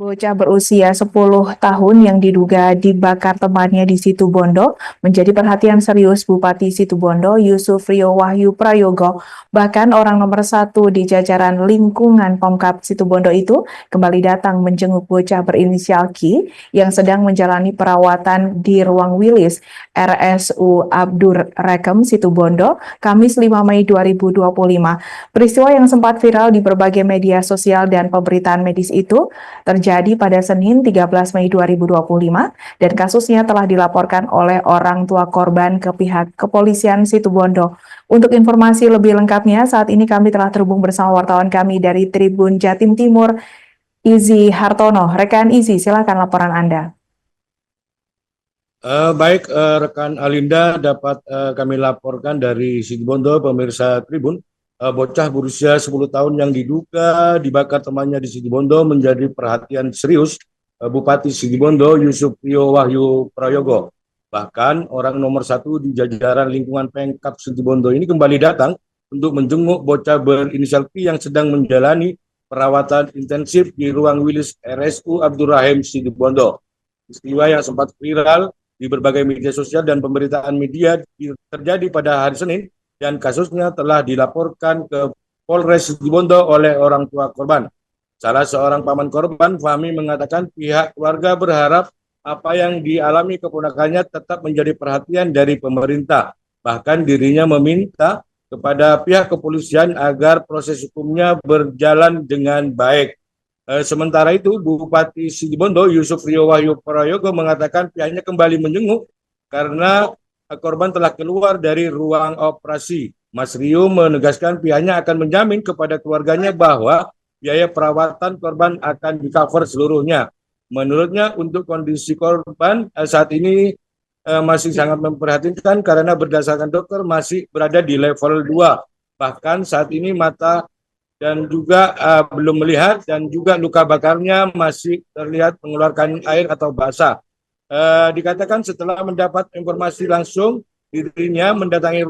Bocah berusia 10 tahun yang diduga dibakar temannya di Situbondo menjadi perhatian serius Bupati Situbondo Yusuf Rio Wahyu Prayogo. Bahkan orang nomor satu di jajaran lingkungan Pemkab Situbondo itu kembali datang menjenguk bocah berinisial Ki yang sedang menjalani perawatan di ruang Wilis RSU Abdur Rekem Situbondo Kamis 5 Mei 2025. Peristiwa yang sempat viral di berbagai media sosial dan pemberitaan medis itu terjadi pada Senin 13 Mei 2025 dan kasusnya telah dilaporkan oleh orang tua korban ke pihak kepolisian Situbondo. Untuk informasi lebih lengkapnya, saat ini kami telah terhubung bersama wartawan kami dari Tribun Jatim Timur, Izi Hartono. Rekan Izi, silakan laporan Anda. Baik, rekan Alinda dapat kami laporkan dari Situbondo, pemirsa Tribun. Bocah berusia 10 tahun yang diduga dibakar temannya di Situbondo menjadi perhatian serius Bupati Situbondo Yusuf Rio Wahyu Prayogo. Bahkan orang nomor satu di jajaran lingkungan Pemkab Situbondo ini kembali datang untuk menjenguk bocah berinisial P yang sedang menjalani perawatan intensif di ruang Wilis RSU Abdurrahim Situbondo. Peristiwa yang sempat viral di berbagai media sosial dan pemberitaan media terjadi pada hari Senin dan kasusnya telah dilaporkan ke Polres Situbondo oleh orang tua korban. Salah seorang paman korban, Fahmi, mengatakan pihak keluarga berharap apa yang dialami keponakannya tetap menjadi perhatian dari pemerintah. Bahkan dirinya meminta kepada pihak kepolisian agar proses hukumnya berjalan dengan baik. Sementara itu, Bupati Situbondo Yusuf Rio Wahyu Prayogo mengatakan pihaknya kembali menjenguk karena korban telah keluar dari ruang operasi. Mas Rio menegaskan pihaknya akan menjamin kepada keluarganya bahwa biaya perawatan korban akan di-cover seluruhnya. Menurutnya untuk kondisi korban saat ini masih sangat memprihatinkan karena berdasarkan dokter masih berada di level 2. Bahkan saat ini mata dan juga belum melihat dan juga luka bakarnya masih terlihat mengeluarkan air atau basah. Dikatakan setelah mendapat informasi langsung dirinya mendatangi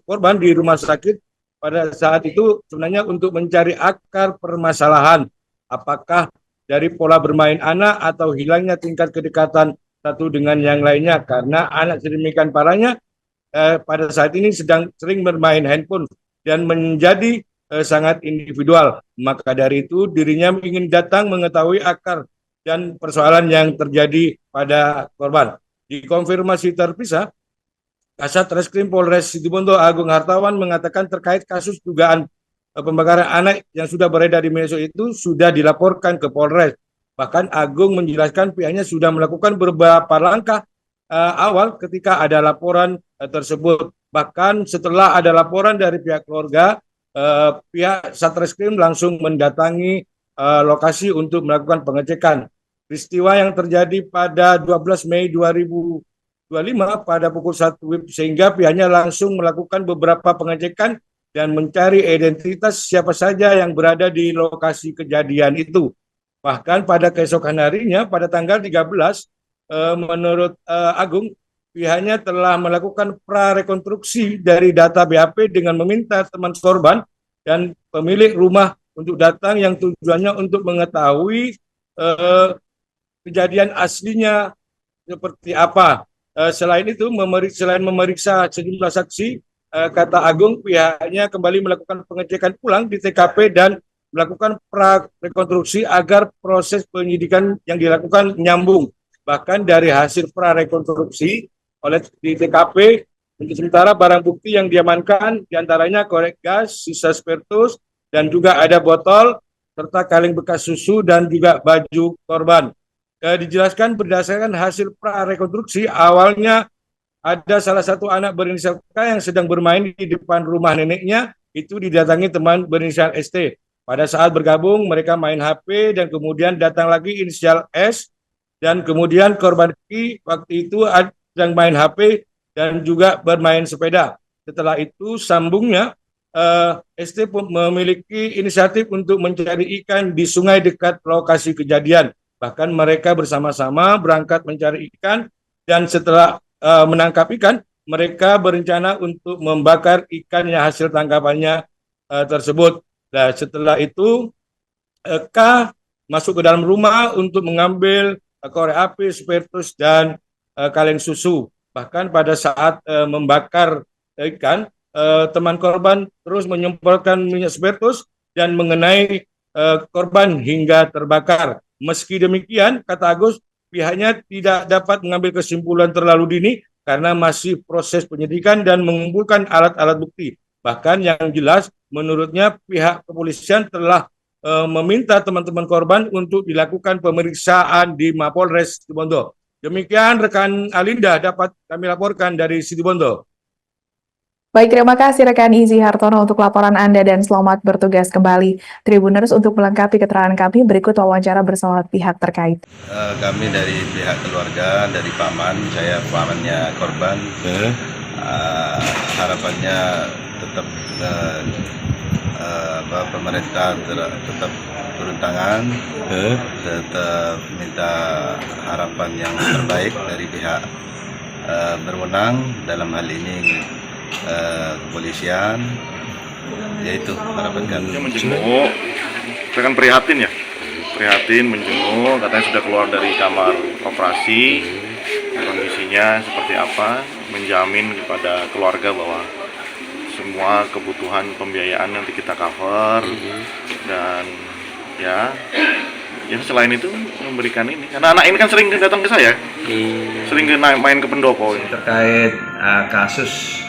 korban di rumah sakit pada saat itu sebenarnya untuk mencari akar permasalahan apakah dari pola bermain anak atau hilangnya tingkat kedekatan satu dengan yang lainnya karena anak sedemikian parahnya pada saat ini sedang sering bermain handphone dan menjadi sangat individual. Maka dari itu dirinya ingin datang mengetahui akar dan persoalan yang terjadi pada korban. Dikonfirmasi terpisah, Kasat Reskrim Polres Situbondo Agung Hartawan mengatakan terkait kasus dugaan pembakaran anak yang sudah beredar di media itu sudah dilaporkan ke Polres. Bahkan Agung menjelaskan pihaknya sudah melakukan beberapa langkah awal ketika ada laporan tersebut. Bahkan setelah ada laporan dari pihak keluarga, pihak Satreskrim langsung mendatangi lokasi untuk melakukan pengecekan. Peristiwa yang terjadi pada 12 Mei 2025 pada pukul 1 WIB sehingga pihaknya langsung melakukan beberapa pengecekan dan mencari identitas siapa saja yang berada di lokasi kejadian itu. Bahkan pada keesokan harinya pada tanggal 13 menurut Agung pihaknya telah melakukan prarekonstruksi dari data BAP dengan meminta teman korban dan pemilik rumah untuk datang yang tujuannya untuk mengetahui kejadian aslinya seperti apa. Selain itu, selain memeriksa sejumlah saksi, kata Agung pihaknya kembali melakukan pengecekan ulang di TKP dan melakukan prarekonstruksi agar proses penyidikan yang dilakukan nyambung. Bahkan dari hasil prarekonstruksi oleh di TKP untuk sementara barang bukti yang diamankan diantaranya korek gas, sisa spiritus, dan juga ada botol serta kaleng bekas susu dan juga baju korban. Dijelaskan berdasarkan hasil prarekonstruksi awalnya ada salah satu anak berinisial K yang sedang bermain di depan rumah neneknya itu didatangi teman berinisial ST. Pada saat bergabung mereka main HP dan kemudian datang lagi inisial S dan kemudian korban I waktu itu sedang main HP dan juga bermain sepeda. Setelah itu sambungnya ST memiliki inisiatif untuk mencari ikan di sungai dekat lokasi kejadian. Bahkan mereka bersama-sama berangkat mencari ikan dan setelah menangkap ikan, mereka berencana untuk membakar ikan yang hasil tangkapannya tersebut. Nah, setelah itu K masuk ke dalam rumah untuk mengambil korek api, spiritus, dan kaleng susu. Bahkan pada saat membakar ikan, teman korban terus menyemprotkan minyak spiritus dan mengenai korban hingga terbakar. Meski demikian, kata Agus, pihaknya tidak dapat mengambil kesimpulan terlalu dini karena masih proses penyidikan dan mengumpulkan alat-alat bukti. Bahkan yang jelas, menurutnya pihak kepolisian telah meminta teman-teman korban untuk dilakukan pemeriksaan di Mapolres Situbondo. Demikian rekan Alinda dapat kami laporkan dari Situbondo. Baik, terima kasih rekan Izzy Hartono untuk laporan Anda dan selamat bertugas kembali. Tribuners, untuk melengkapi keterangan kami, berikut wawancara bersama pihak terkait. Kami dari pihak keluarga, dari paman, saya pamannya korban, harapannya tetap pemerintah tetap turun tangan, tetap minta harapan yang terbaik dari pihak berwenang, dalam hal ini kepolisian, yaitu harapan kami. Menjenguk, saya kan prihatin ya, menjenguk, katanya sudah keluar dari kamar operasi, kondisinya seperti apa, menjamin kepada keluarga bahwa semua kebutuhan pembiayaan nanti kita cover, dan ya selain itu memberikan ini, karena anak ini kan sering datang ke saya, sering main ke pendopo terkait kasus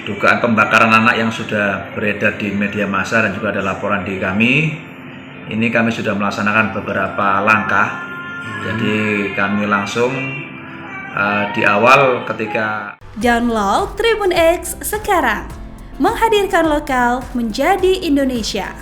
dugaan pembakaran anak yang sudah beredar di media massa dan juga ada laporan di kami. Ini kami sudah melaksanakan beberapa langkah. Jadi kami langsung di awal ketika download Tribun X sekarang, menghadirkan lokal menjadi Indonesia.